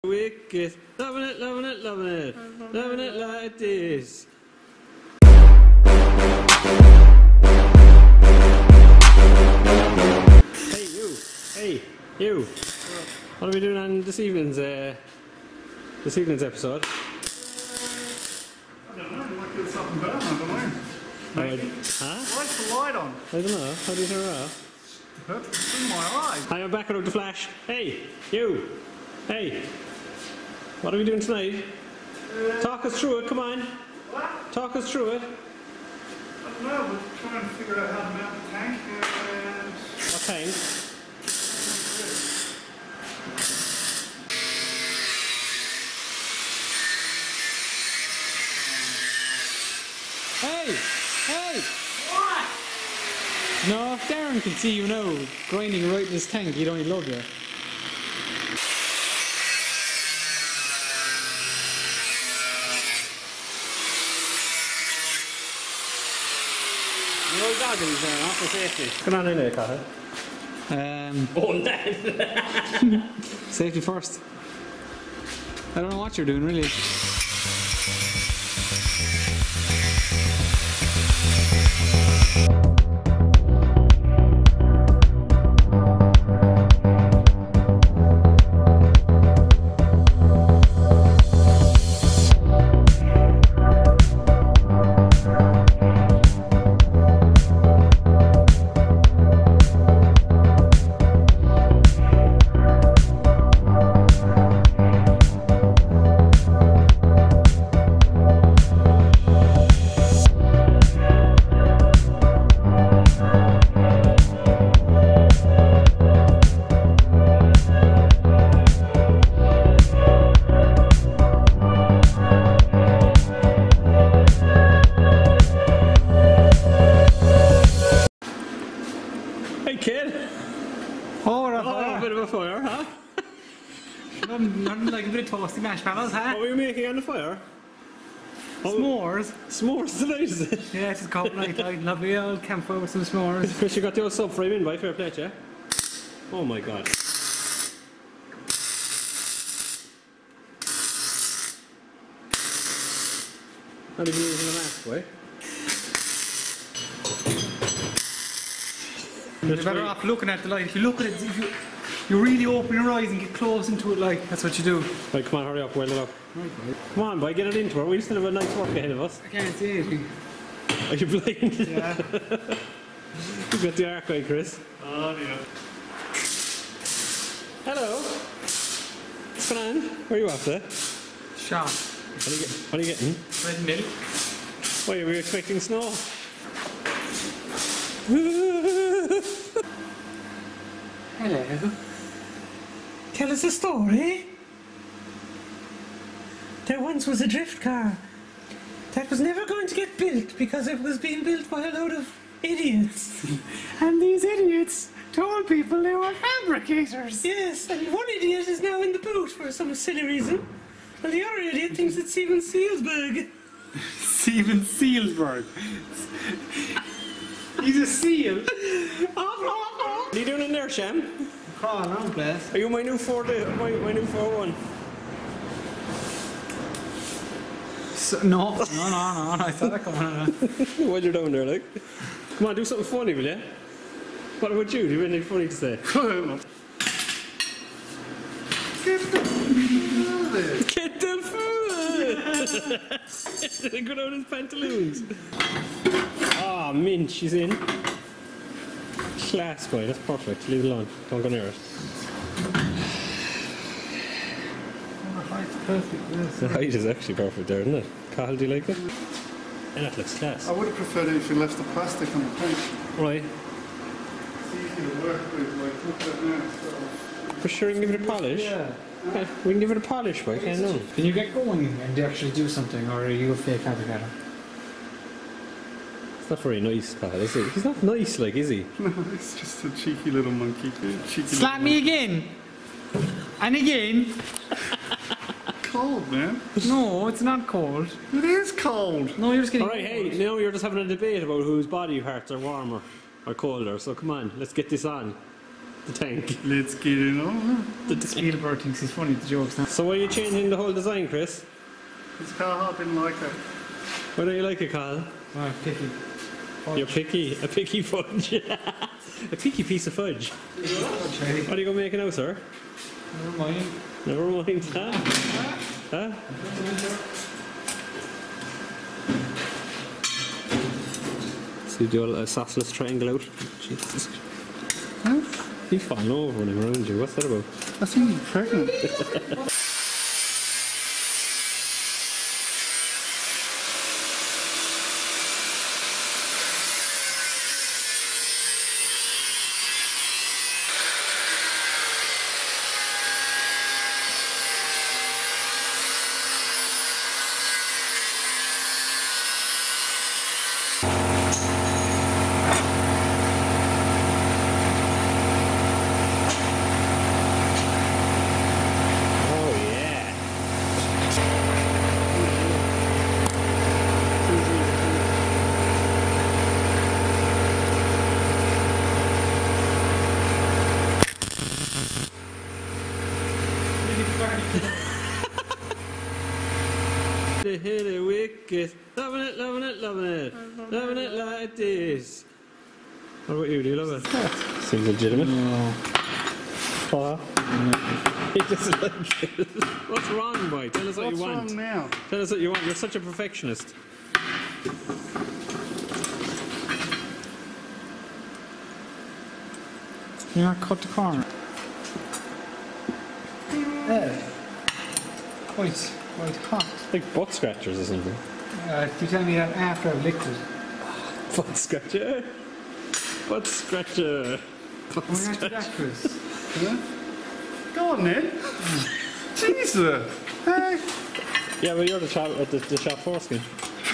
Wicked, loving it, loving it, loving it, loving it like this. Hey you, what are we doing on this evening's episode? I don't know, I might get something better, I don't know. Why's the light on? I don't know, how do you turn it off? It's in my eye. I'm backing up the flash. Hey, you, hey. What are we doing tonight? Talk us through it, come on. What? Talk us through it. I don't know, we're trying to figure out how to mount the tank and... What tank? Hey! Hey! What? No, if Darren can see you now, grinding right in his tank, he'd only love you. No goggles there, not for safety. Come on in there, Cahill. Oh, safety first. I don't know what you're doing, really. A bit of a fire, huh? Nothing like a bit of toasty marshmallows, huh? What were you making on the fire? S'mores. S'mores tonight, is it? Yeah, it's a cold night out. Lovely old campfire with some s'mores. Chris, you got the old subframe in by fair play, yeah? Oh my god. Not even using a mask, boy. You're better off looking at the light. If you look at it, if you really open your eyes and get close into it, like, that's what you do. Right, come on, hurry up, weld it up. Right, come on, boy, get it into it. We still have a night's work ahead of us. I can't see anything. Are you blind? Yeah. You've got the arc eye, Chris. Oh dear. Hello. What's going on? Where are you after? Shot. What are you getting? Red milk. Why, were you expecting snow? Hello. Tell us a story. There once was a drift car that was never going to get built because it was being built by a load of idiots. And these idiots told people they were fabricators. Yes, and one idiot is now in the boot for some silly reason. And the other idiot thinks it's Steven Sealsberg. Steven Sealsberg. He's a seal. What are you doing in there, Sham? Crawling around, place. Are you my new 4-1? So, no, I saw that coming on. What you're doing there, like? Come on, do something funny, will you? What about you? Do you have anything funny to say? Get the food! Did he go down his pantaloons? Ah, mint, she's in. Class, boy, that's perfect. Leave it alone. Don't go near it. The height's perfect, yes. The height is actually perfect there, isn't it? Cahill, do you like it? And that looks class. I would have preferred it if you left the plastic on the tank. Right. It's easy to work with, like, look at it now. For sure, you can give it a polish. Yeah. Okay, we can give it a polish, boy, can't know. Can you get going and actually do something, or are you a fake fabricator? It's not very nice, Cahill, is he? He's not nice, like, is he? No, it's just a cheeky little monkey. Cheeky Slap me again! And again! Cold, man. No, it's not cold. It is cold. No, you're just getting... Alright, hey, now you're just having a debate about whose body parts are warmer or colder, so come on, let's get this on. The tank. Let's get it on. Spielberg thinks he's funny at the jokes now. So why are you changing the whole design, Chris? This car didn't like it. Why don't you like it, Carl? Oh, picky. You're picky. A picky fudge. A picky piece of fudge. What are you going to make now, sir? Never mind. Never mind. Huh? Huh? So you do a sauceless triangle out. Jesus. Huh? He's falling over when I'm around you. What's that about? I think you're pregnant. Oh, yeah. Hit it wicked. Loving it, loving it, loving it. Loving it like this. What about you? Do you love it? Seems legitimate. No. What? He doesn't like it. What's wrong, boy? Tell us what What's you want. wrong now? Tell us what you want. You're such a perfectionist. You not cut the corner. Yeah. Quite hot. It's like butt scratchers or something. You tell me that after I've licked it. Butt scratcher. Butt scratcher. Butt Can we not do that, scratcher. Chris? Huh? Go on then. Jesus. Hey. Yeah, but you're the shop foreskin.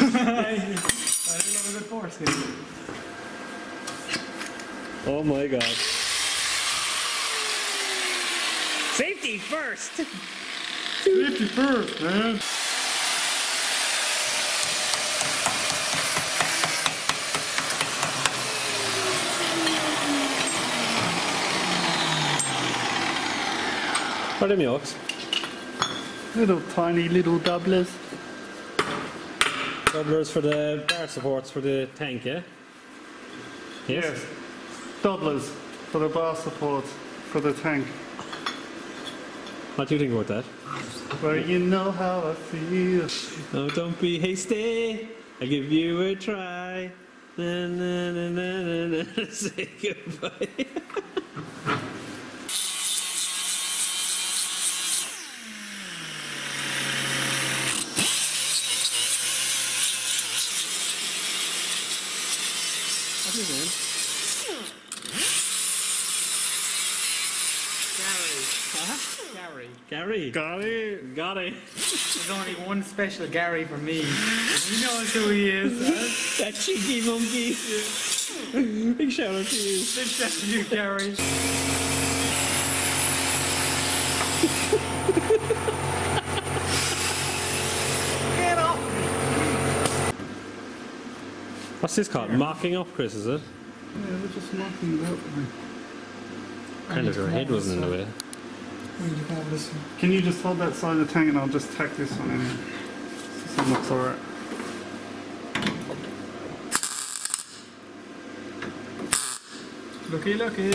I love a good foreskin. Oh my god. Safety first! Safety first, man. What are them yolks? Little tiny little doublers. Doublers for the bar supports for the tank, yeah? Yes. Doublers for the bar support for the tank. What do you think about that? Well, you know how I feel. Oh, don't be hasty. I'll give you a try. Na, na, na, na, na, na. Say goodbye. What's his name? Gary. Got it. Got it. There's only one special Gary for me. He knows who he is. Huh? That cheeky monkey. Big shout out to you. Big shout out to you, Gary. Get off! What's this called? Mocking up, Chris, is it? Yeah, we're just knocking it out. Kind of your head wasn't in the way. Can you just hold that side of the tank and I'll just tack this one in here? This one looks alright. Looky, looky.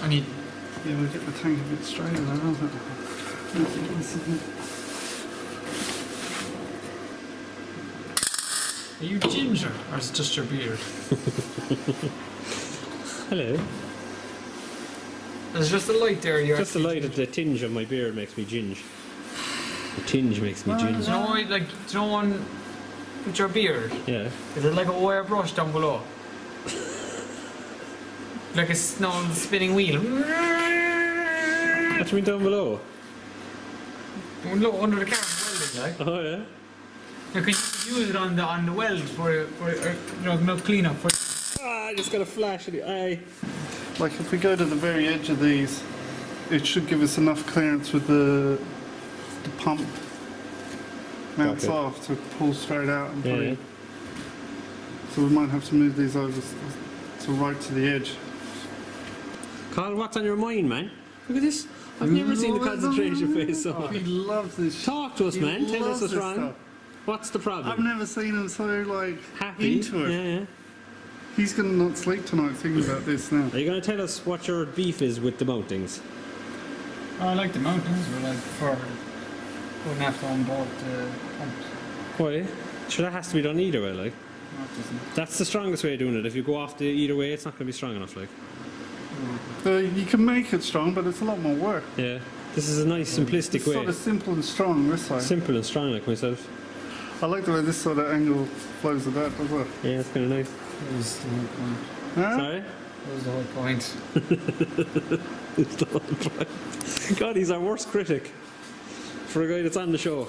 I need. Yeah, we'll get the tank a bit straighter though, doesn't it? Are you ginger or is it just your beard? Hello. There's just a light there. You're Just the light of the tinge of my beard makes me ginge. The tinge makes me Do you ginge. know, like, do you know one with your beard? Yeah. Is it like a wire brush down below? Like a spinning wheel. What do you mean down below? Look under the camera, welding, like. Oh yeah. You can use it on the weld for you know, milk cleanup. For Ah, I just got a flash in the eye. Like if we go to the very edge of these, it should give us enough clearance with the pump mounts Okay. off to pull straight out and put Yeah. in. So we might have to move these over So right to the edge. Carl, what's on your mind, man? Look at this. I've never seen the concentration face so much. He loves this. Talk to us, He man. Tell us loves what's this wrong. stuff. What's the problem? I've never seen him so like Happy. into it. Yeah. He's gonna not sleep tonight thinking about this now. Are you going to tell us what your beef is with the mountings? I like the mountains, but I prefer going after on board the pumps. Why? Sure, that has to be done either way, like. No, it doesn't. That's the strongest way of doing it. If you go off the either way, it's not going to be strong enough, like. You can make it strong, but it's a lot more work. Yeah. This is a nice, simplistic It's way. sort of simple and strong this way. Simple and strong, like myself. I like the way this sort of angle flows with that as well. Yeah, it's kind of nice. That was the whole point. Huh? Sorry? That was the whole point. It's the whole point. God, he's our worst critic. For a guy that's on the show.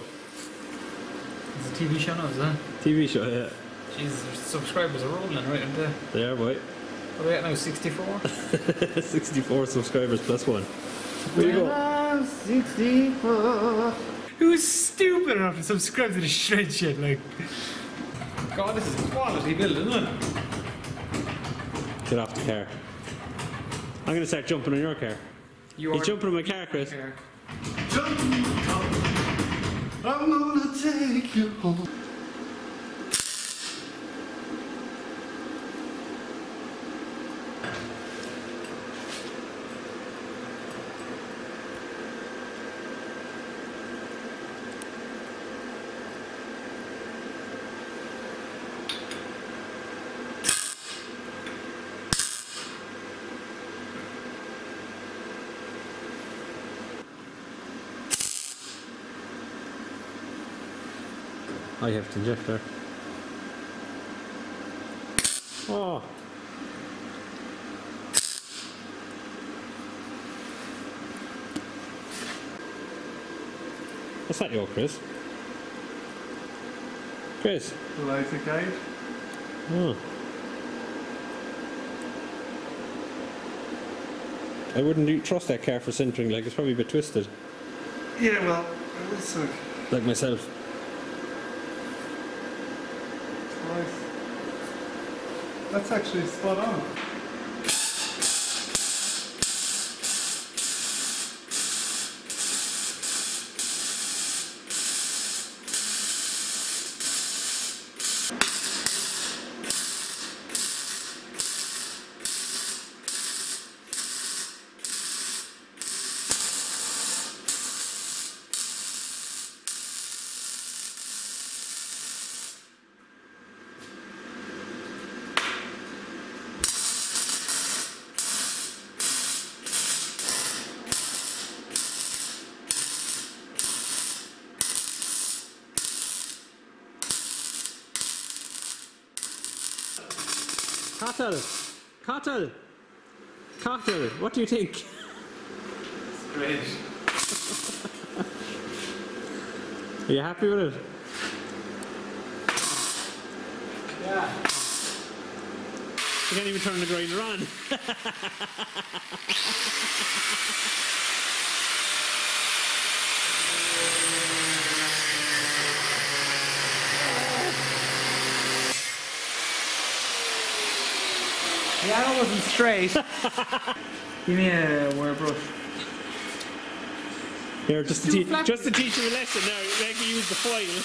It's a TV show now, is it? TV show, yeah. Jesus, subscribers are rolling right in there. They are, boy. What are we at now, 64? 64 subscribers plus one. There you go. 64. Who's stupid enough to subscribe to the shred shit, like... God, this is quality build, isn't it? Get off the car. I'm going to start jumping on your car. He's jumping on my car, Chris. Jump in the car. I'm gonna take you home. I have to inject there. Oh. What's that, yo, Chris? Chris? Laser gauge. Oh. I wouldn't trust that car for centering, like it's probably a bit twisted. Yeah, well, it's Like myself. nice. That's actually spot on. Cartel, what do you think? It's great. Are you happy with it? Yeah. You can't even turn the grinder on. Yeah, that wasn't straight. Give me a wire brush. Here, just to teach you a lesson now, make me use the foil.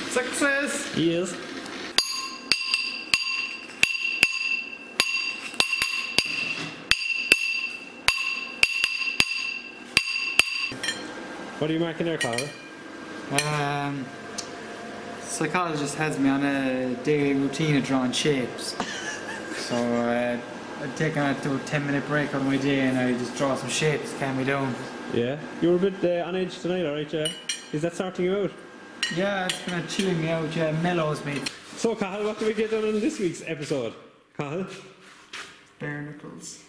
Success! Yes. What are you marking there, Carl? Psychologist has me on a daily routine of drawing shapes. So I've taken a 10-minute break out of my day and I just draw some shapes, calm me down. Yeah? You were a bit on edge tonight, alright, yeah? Is that sorting you out? Yeah, it's kind of chilling me out, yeah, mellows me. So, Cahill, what do we get done in this week's episode? Cahill? Bare knuckles.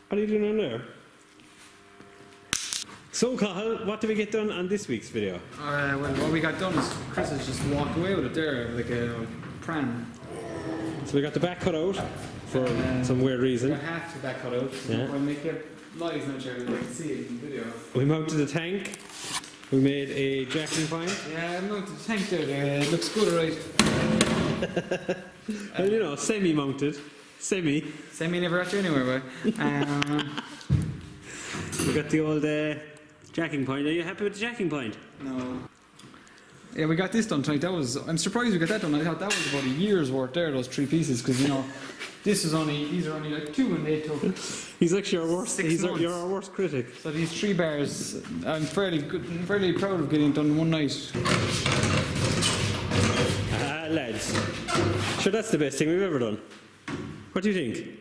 What are you doing on there? So, Cahill, what do we get done on this week's video? Well, what we got done is Chris has just walked away with it there, like a pram. So we got the back cut out for some weird reason. We got half the back cut out. Yeah. We'll make it live now, Jerry, you can see it in the video. We mounted the tank. We made a jacking point. Yeah, I mounted the tank there, it looks good, right? Well, you know, semi-mounted. Semi. Semi never got you anywhere, but We got the old jacking point. Are you happy with the jacking point? no. Yeah, we got this done tonight. I'm surprised we got that done. I thought that was about a year's worth there, those 3 pieces, because you know, these are only like 2 and they took. He's actually our worst. 6 months. You're our worst critic. So these 3 bars, I'm fairly proud of getting it done in one night. Lads. Sure, that's the best thing we've ever done. What do you think?